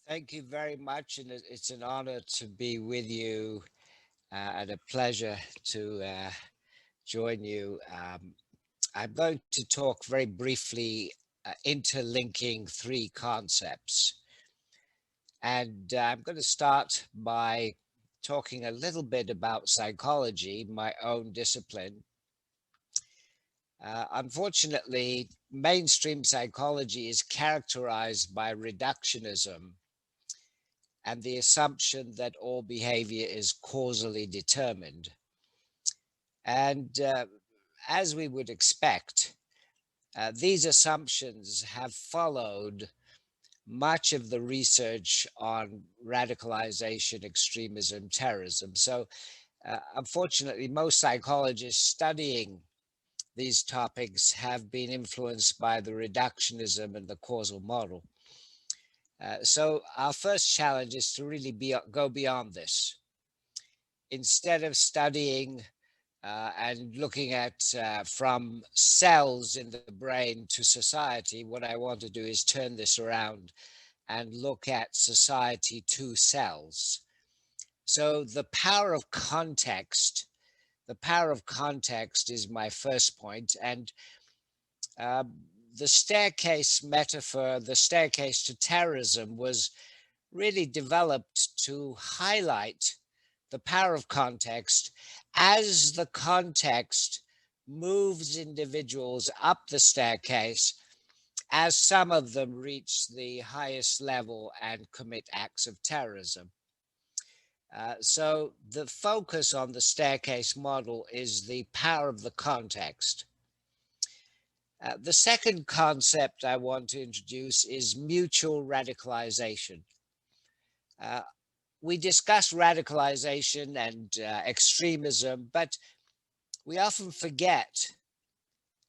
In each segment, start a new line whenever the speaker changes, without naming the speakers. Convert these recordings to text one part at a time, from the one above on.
Thank you very much, and it's an honor to be with you and a pleasure to join you. I'm going to talk very briefly, interlinking three concepts, and I'm going to start by talking a little bit about psychology, my own discipline. Unfortunately, mainstream psychology is characterized by reductionism and the assumption that all behavior is causally determined. And as we would expect, these assumptions have followed much of the research on radicalization, extremism, terrorism. So, unfortunately, most psychologists studying these topics have been influenced by the reductionism and the causal model. So, our first challenge is to really go beyond this. Instead of studying and looking at from cells in the brain to society, what I want to do is turn this around and look at society to cells. So the power of context is my first point. And uh, the staircase metaphor, the staircase to terrorism, was really developed to highlight the power of context as the context moves individuals up the staircase, as some of them reach the highest level and commit acts of terrorism. So the focus on the staircase model is the power of the context. The second concept I want to introduce is mutual radicalization. Uh, we discuss radicalization and extremism, but we often forget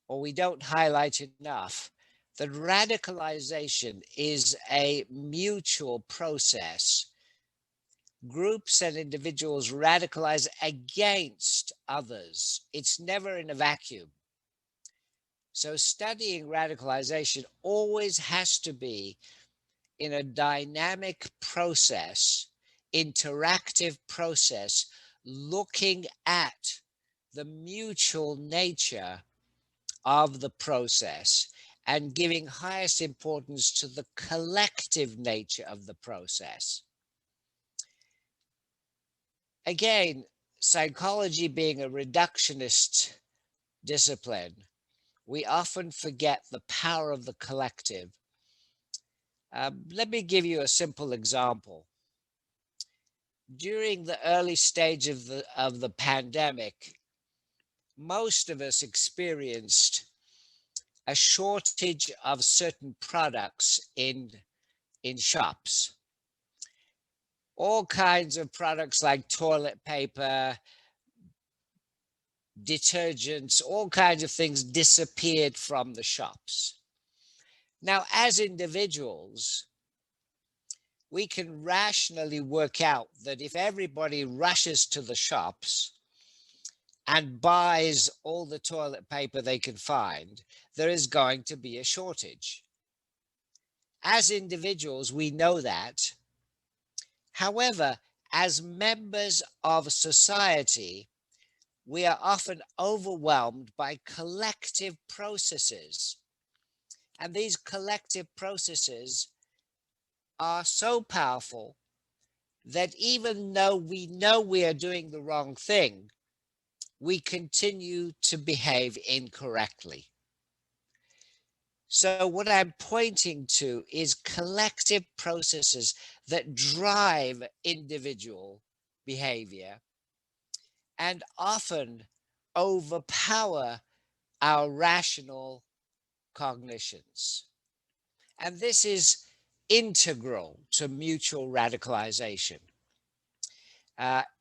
or we don't highlight enough that radicalization is a mutual process. Groups and individuals radicalize against others, it's never in a vacuum. So, studying radicalization always has to be in a dynamic process, interactive process, looking at the mutual nature of the process and giving highest importance to the collective nature of the process. Again, psychology being a reductionist discipline, we often forget the power of the collective. Let me give you a simple example. During the early stage of the pandemic, most of us experienced a shortage of certain products in shops. All kinds of products like toilet paper, detergents, all kinds of things disappeared from the shops. Now, as individuals, we can rationally work out that if everybody rushes to the shops and buys all the toilet paper they can find, there is going to be a shortage. As individuals, we know that. However, as members of society, we are often overwhelmed by collective processes. And these collective processes are so powerful that even though we know we are doing the wrong thing, we continue to behave incorrectly. So, what I'm pointing to is collective processes that drive individual behavior and often overpower our rational cognitions. And this is integral to mutual radicalization.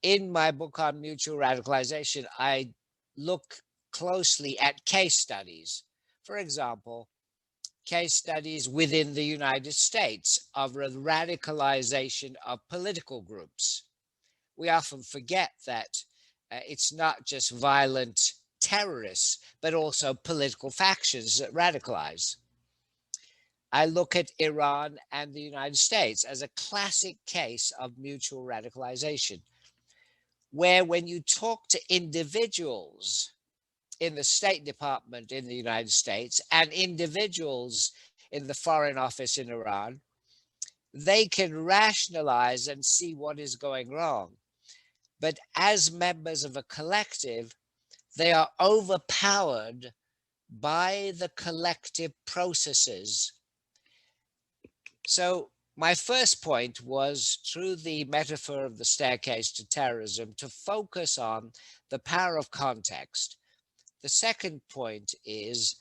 In my book on mutual radicalization, I look closely at case studies. For example, case studies within the United States of the radicalization of political groups. We often forget that it's not just violent terrorists, but also political factions that radicalize. I look at Iran and the United States as a classic case of mutual radicalization, where when you talk to individuals in the State Department in the United States and individuals in the Foreign Office in Iran, they can rationalize and see what is going wrong. But as members of a collective, they are overpowered by the collective processes. So, my first point was through the metaphor of the staircase to terrorism to focus on the power of context. The second point is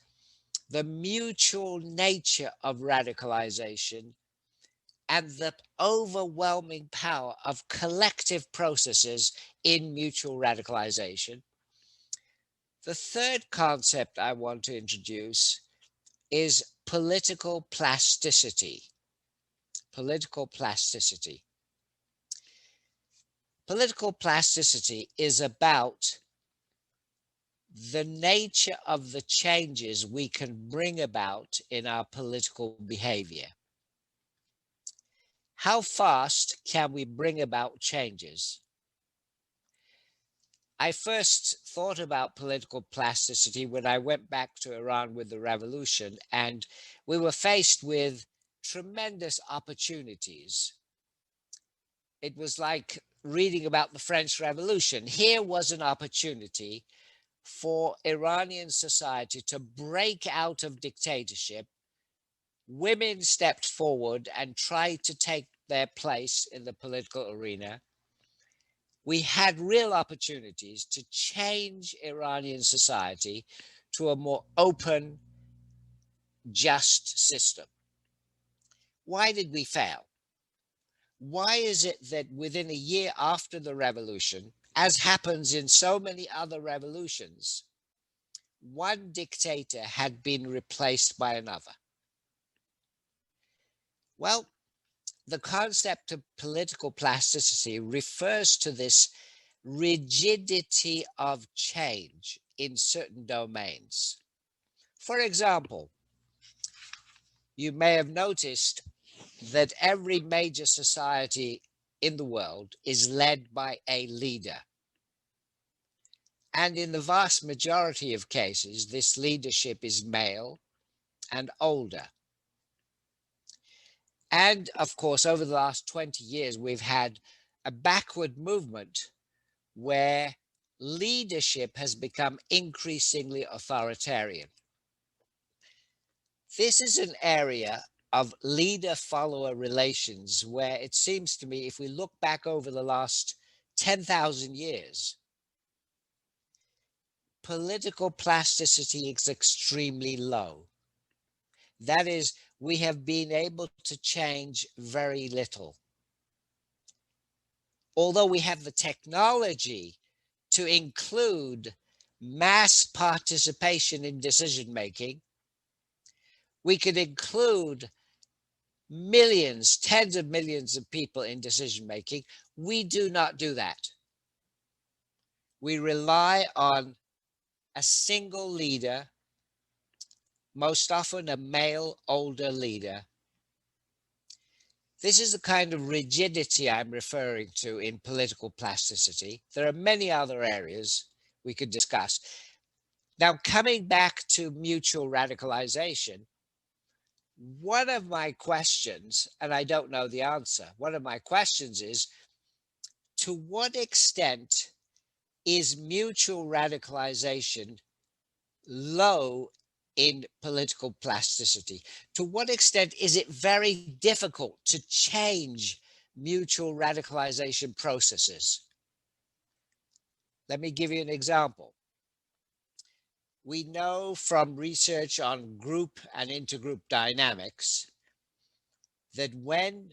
the mutual nature of radicalization and the overwhelming power of collective processes in mutual radicalization. The third concept I want to introduce is political plasticity. Political plasticity. Political plasticity is about the nature of the changes we can bring about in our political behavior. How fast can we bring about changes? I first thought about political plasticity when I went back to Iran with the revolution, and we were faced with tremendous opportunities. It was like reading about the French Revolution. Here was an opportunity for Iranian society to break out of dictatorship. Women stepped forward and tried to take their place in the political arena. We had real opportunities to change Iranian society to a more open, just system. Why did we fail? Why is it that within a year after the revolution, as happens in so many other revolutions, one dictator had been replaced by another? Well, the concept of political plasticity refers to this rigidity of change in certain domains. For example, you may have noticed that every major society in the world is led by a leader. And in the vast majority of cases, this leadership is male and older. And of course, over the last 20 years, we've had a backward movement where leadership has become increasingly authoritarian. This is an area of leader-follower relations where it seems to me, if we look back over the last 10,000 years, political plasticity is extremely low. That is, we have been able to change very little. Although we have the technology to include mass participation in decision making, we could include millions, tens of millions of people in decision making. We do not do that. We rely on a single leader, most often a male, older leader. This is the kind of rigidity I'm referring to in political plasticity. There are many other areas we could discuss. Now, coming back to mutual radicalization, one of my questions, and I don't know the answer, one of my questions is, to what extent is mutual radicalization low in political plasticity? To what extent is it very difficult to change mutual radicalization processes? Let me give you an example. We know from research on group and intergroup dynamics that when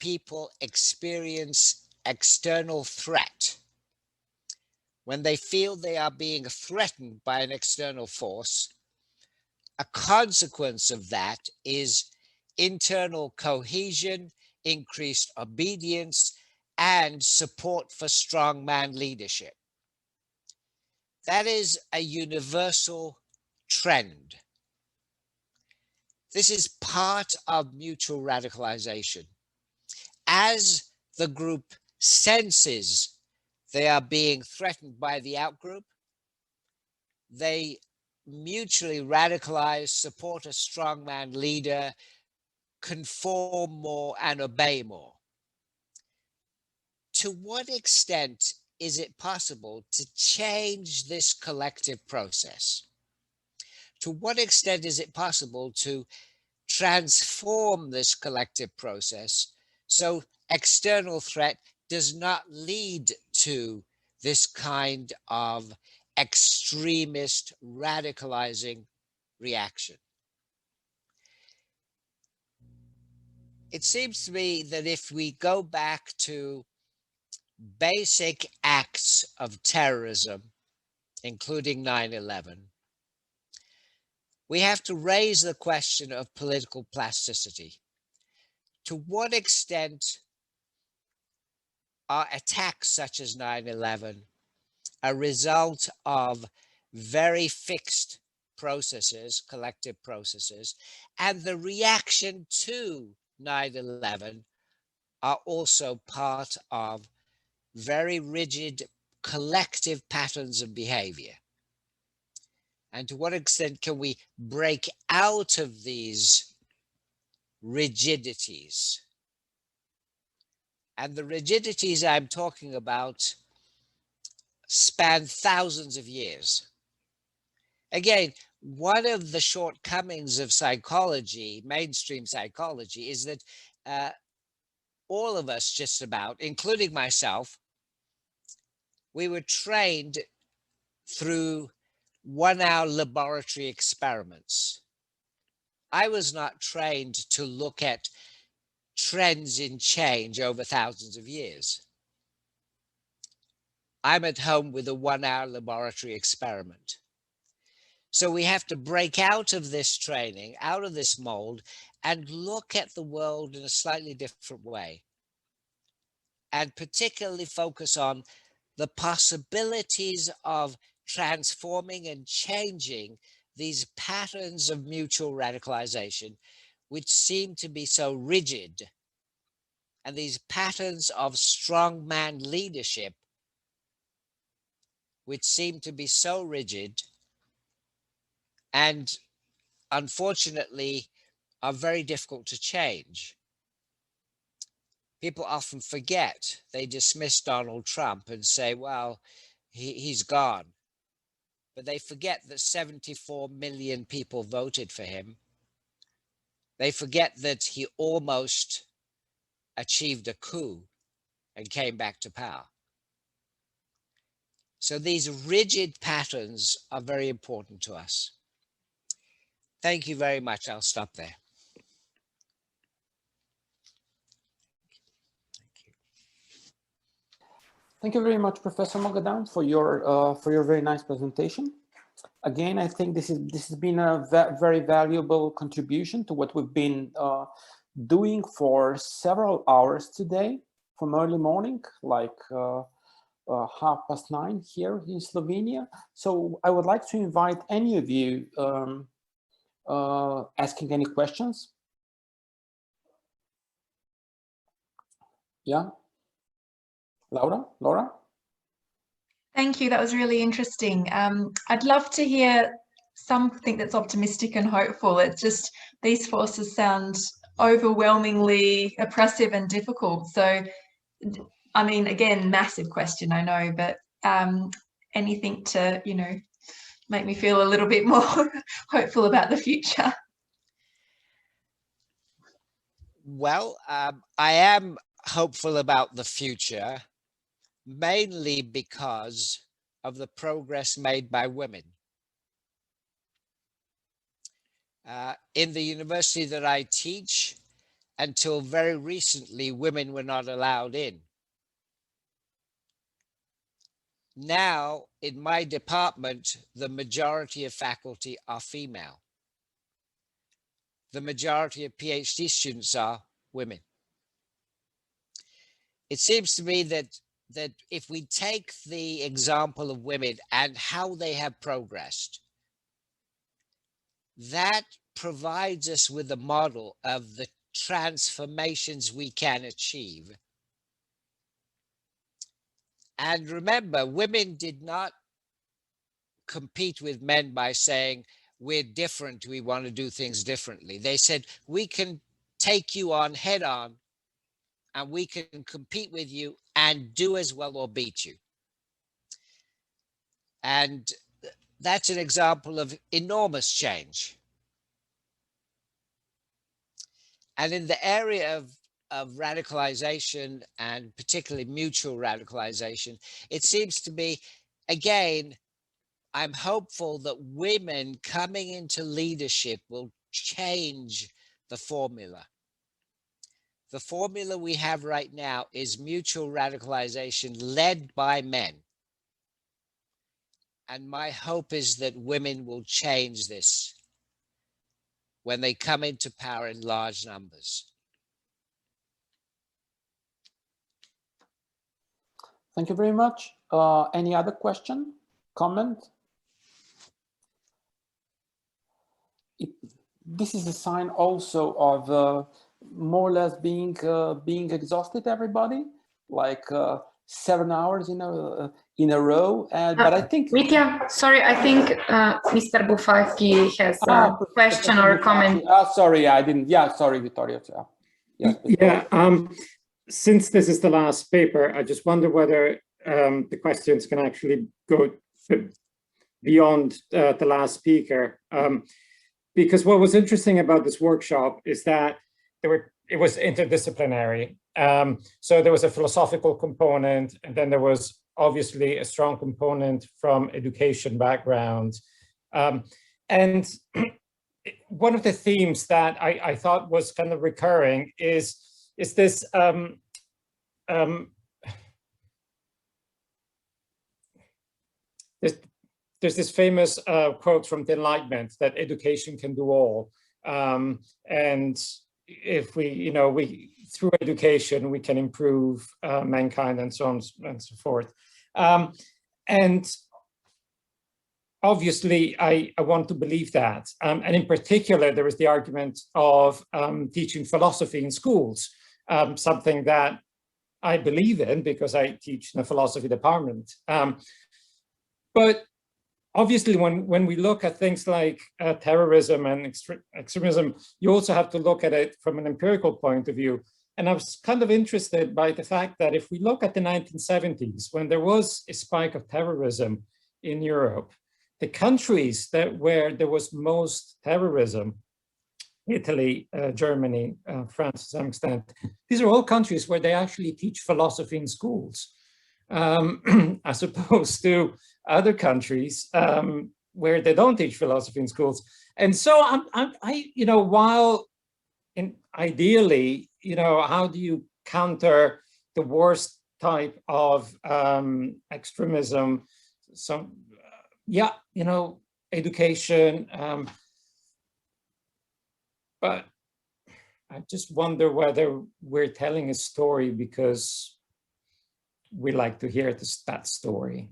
people experience external threat, when they feel they are being threatened by an external force, a consequence of that is internal cohesion, increased obedience, and support for strongman leadership. That is a universal trend. This is part of mutual radicalization. As the group senses they are being threatened by the outgroup, they mutually radicalize, support a strongman leader, conform more, and obey more. To what extent is it possible to change this collective process? To what extent is it possible to transform this collective process so external threat does not lead to this kind of extremist radicalizing reaction? It seems to me that if we go back to basic acts of terrorism, including 9/11, we have to raise the question of political plasticity. To what extent are attacks such as 9/11 a result of very fixed processes, collective processes, and the reaction to 9/11 are also part of very rigid collective patterns of behavior? And to what extent can we break out of these rigidities? And the rigidities I'm talking about span thousands of years. Again, one of the shortcomings of psychology, mainstream psychology, is that all of us, just about, including myself, we were trained through 1-hour laboratory experiments. I was not trained to look at trends in change over thousands of years. I'm at home with a 1-hour laboratory experiment. So we have to break out of this training, out of this mold, and look at the world in a slightly different way. And particularly focus on the possibilities of transforming and changing these patterns of mutual radicalization, which seem to be so rigid, and these patterns of strongman leadership, which seem to be so rigid and unfortunately are very difficult to change. People often forget, they dismiss Donald Trump and say, well, he's gone. But they forget that 74 million people voted for him. They forget that he almost achieved a coup and came back to power. So these rigid patterns are very important to us. Thank you very much. I'll stop there.
Thank you very much, Professor Moghaddam, for your very nice presentation. Again, I think this has been a very valuable contribution to what we've been doing for several hours today, from early morning, like 9:30 here in Slovenia. So I would like to invite any of you asking any questions. Yeah, Laura?
Thank you. That was really interesting. I'd love to hear something that's optimistic and hopeful. It's just these forces sound overwhelmingly oppressive and difficult. So, I mean, again, massive question, I know, but anything to, make me feel a little bit more hopeful about the future.
Well, I am hopeful about the future, mainly because of the progress made by women. In the university that I teach, until very recently, women were not allowed in. Now, in my department, the majority of faculty are female. The majority of PhD students are women. It seems to me that if we take the example of women and how they have progressed, that provides us with a model of the transformations we can achieve. And remember, women did not compete with men by saying, we're different, we want to do things differently. They said, we can take you on head on, and we can compete with you and do as well or beat you. And that's an example of enormous change. And in the area of radicalization, and particularly mutual radicalization, it seems to be, again, I'm hopeful that women coming into leadership will change the formula. The formula we have right now is mutual radicalization led by men. And my hope is that women will change this when they come into power in large numbers.
Thank you very much. Any other question, comment? This is a sign also of more or less being exhausted, everybody, like 7 hours in a row. But I think
Mitya, sorry, I think Mr. Bufalski has a question or a comment.
Sorry, I didn't. Yeah, sorry, Vittorio. Yes,
yeah. Since this is the last paper, I just wonder whether the questions can actually go beyond the last speaker. Because what was interesting about this workshop is that it was interdisciplinary. So there was a philosophical component, and then there was obviously a strong component from education background. And one of the themes that I thought was kind of recurring is this there's this famous quote from the Enlightenment that education can do all. And if we through education, we can improve mankind and so on and so forth. And obviously, I want to believe that. And in particular, there is the argument of teaching philosophy in schools, something that I believe in because I teach in a philosophy department. But obviously, when we look at things like terrorism and extremism, you also have to look at it from an empirical point of view. And I was kind of interested by the fact that if we look at the 1970s, when there was a spike of terrorism in Europe, the countries where there was most terrorism, Italy, Germany, France to some extent, these are all countries where they actually teach philosophy in schools, as opposed to other countries where they don't teach philosophy in schools. And so while ideally, how do you counter the worst type of extremism? Education. But I just wonder whether we're telling a story because we like to hear that story.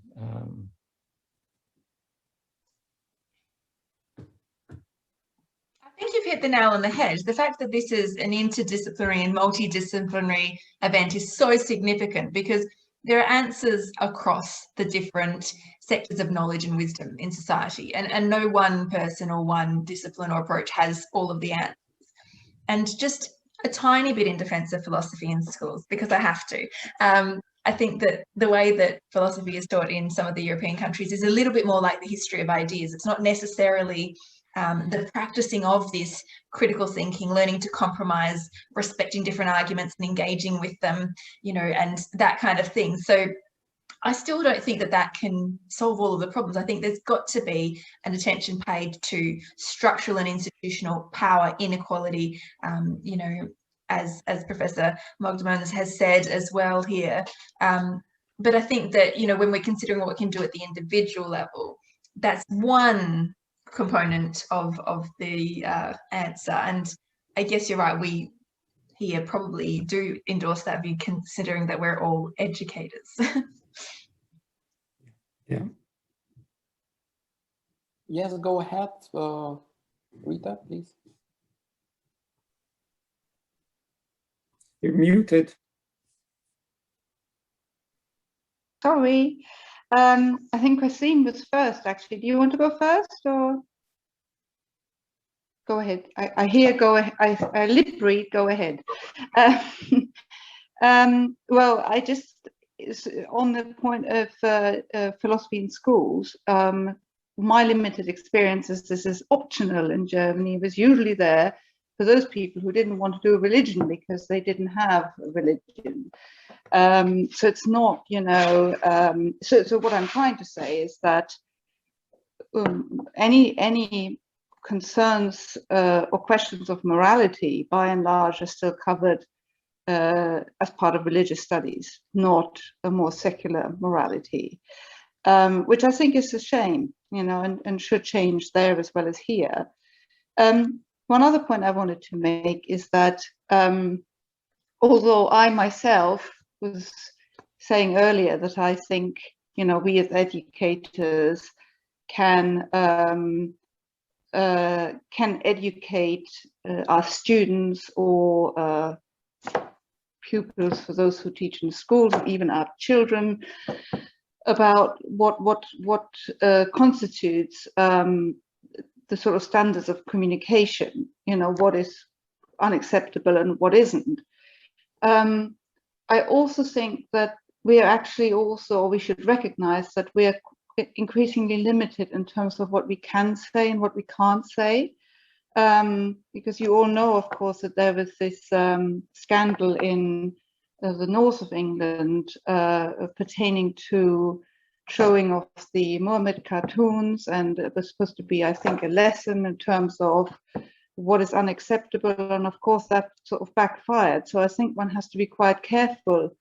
I think you've hit the nail on the head. The fact that this is an interdisciplinary and multidisciplinary event is so significant because there are answers across the different sectors of knowledge and wisdom in society. And no one person or one discipline or approach has all of the answers. And just a tiny bit in defense of philosophy in schools, because I have to. I think that the way that philosophy is taught in some of the European countries is a little bit more like the history of ideas. It's not necessarily the practicing of this critical thinking, learning to compromise, respecting different arguments and engaging with them, and that kind of thing. So I still don't think that can solve all of the problems. I think there's got to be an attention paid to structural and institutional power inequality, as Professor Moghaddam has said as well here. But I think that, when we're considering what we can do at the individual level, that's one component of the answer. And I guess you're right, we here probably do endorse that view, considering that we're all educators.
Yeah.
Yes, go ahead. Rita, please.
You're muted.
Sorry. I think Christine was first, actually. Do you want to go first or? Go ahead. I hear go ahead. I lip read, go ahead. Well, I just, on the point of philosophy in schools, my limited experience is this is optional in Germany. It was usually there for those people who didn't want to do a religion because they didn't have a religion. So it's not, you know, so what I'm trying to say is that any concerns or questions of morality, by and large, are still covered as part of religious studies, not a more secular morality, which I think is a shame, you know, and should change there as well as here. One other point I wanted to make is that although I myself was saying earlier that I think, you know, we as educators can educate our students or pupils, for those who teach in schools, even our children, about what constitutes the sort of standards of communication, you know, what is unacceptable and what isn't. I also think that we are actually also, we should recognize that we are increasingly limited in terms of what we can say and what we can't say. Because you all know, of course, that there was this scandal in the north of England pertaining to showing off the Muhammad cartoons, and it was supposed to be, I think, a lesson in terms of what is unacceptable, and of course that sort of backfired. So I think one has to be quite careful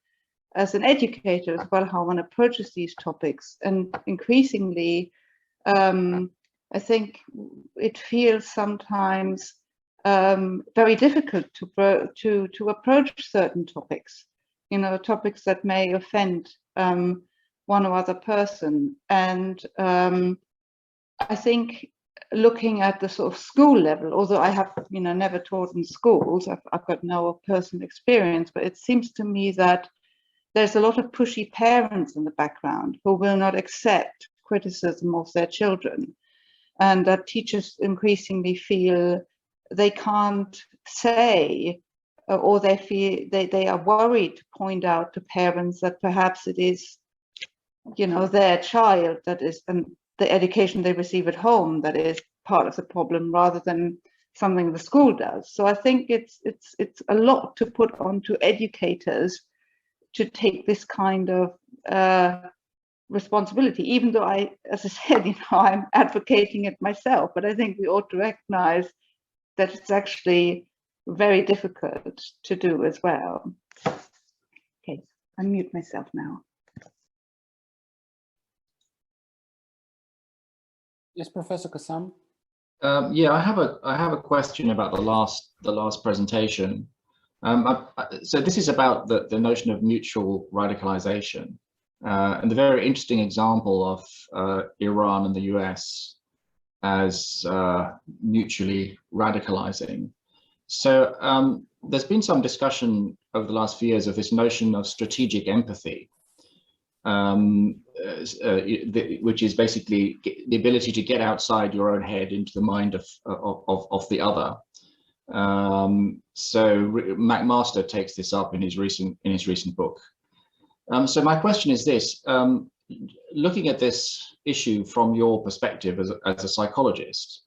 as an educator as well how one approaches these topics, and increasingly I think it feels sometimes very difficult to approach certain topics, you know, topics that may offend one or other person. And I think looking at the sort of school level, although I have, you know, never taught in schools, I've got no personal experience, but it seems to me that there's a lot of pushy parents in the background who will not accept criticism of their children, and that teachers increasingly feel they can't say, or they feel they are worried to point out to parents that perhaps it is, you know, their child that is, and the education they receive at home that is part of the problem, rather than something the school does. So I think it's a lot to put onto educators to take this kind of responsibility, even though I, as I said, you know, I'm advocating it myself, but I think we ought to recognize that it's actually very difficult to do as well. Okay, I mute myself now.
Yes, Professor Kassam.
Yeah, I have a question about the last presentation. So this is about the notion of mutual radicalization, and the very interesting example of Iran and the US as mutually radicalizing. So there's been some discussion over the last few years of this notion of strategic empathy, which is basically the ability to get outside your own head into the mind of the other. So McMaster takes this up in his recent book. So my question is this: looking at this issue from your perspective as a psychologist,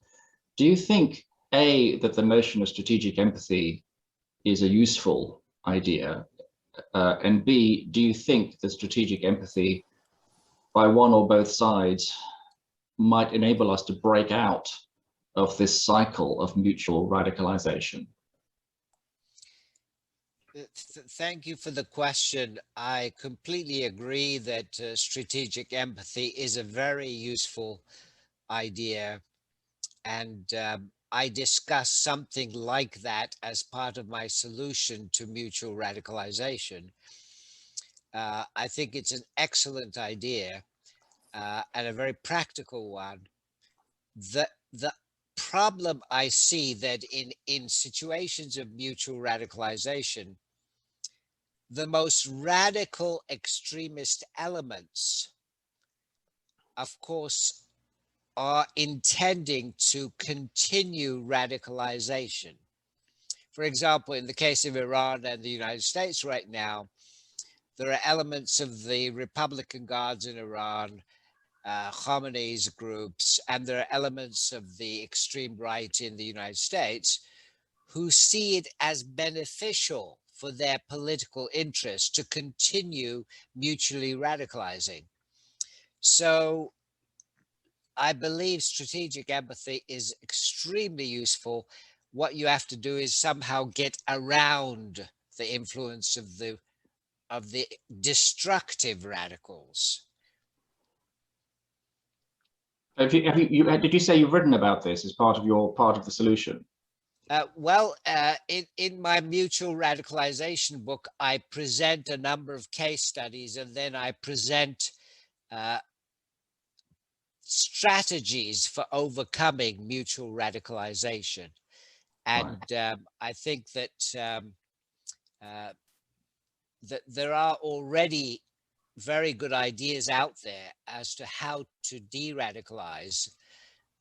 do you think that the notion of strategic empathy is a useful idea, and B, do you think that strategic empathy by one or both sides might enable us to break out of this cycle of mutual radicalization?
Thank you for the question. I completely agree that strategic empathy is a very useful idea, and I discuss something like that as part of my solution to mutual radicalization. I think it's an excellent idea and a very practical one. The problem I see that in situations of mutual radicalization, the most radical extremist elements, of course, are intending to continue radicalization. For example, in the case of Iran and the United States right now, there are elements of the Republican Guards in Iran, Khamenei's groups, and there are elements of the extreme right in the United States who see it as beneficial for their political interests to continue mutually radicalizing. So I believe strategic empathy is extremely useful. What you have to do is somehow get around the influence of the destructive radicals.
Did you say you've written about this as part of the solution?
In my mutual radicalization book, I present a number of case studies, and then I present strategies for overcoming mutual radicalization. And I think that that there are already very good ideas out there as to how to de-radicalize.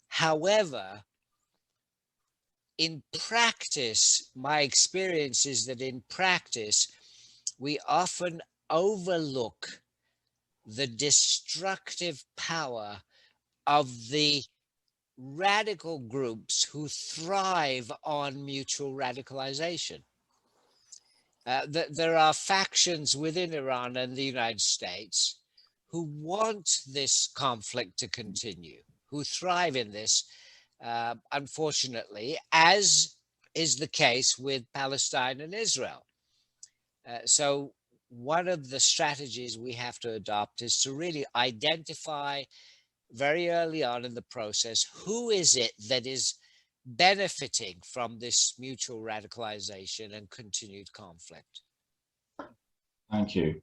However, in practice, my experience is that in practice, we often overlook the destructive power of the radical groups who thrive on mutual radicalization. There are factions within Iran and the United States who want this conflict to continue, who thrive in this, unfortunately, as is the case with Palestine and Israel. So one of the strategies we have to adopt is to really identify very early on in the process, who is it that is benefiting from this mutual radicalization and continued conflict?
Thank you.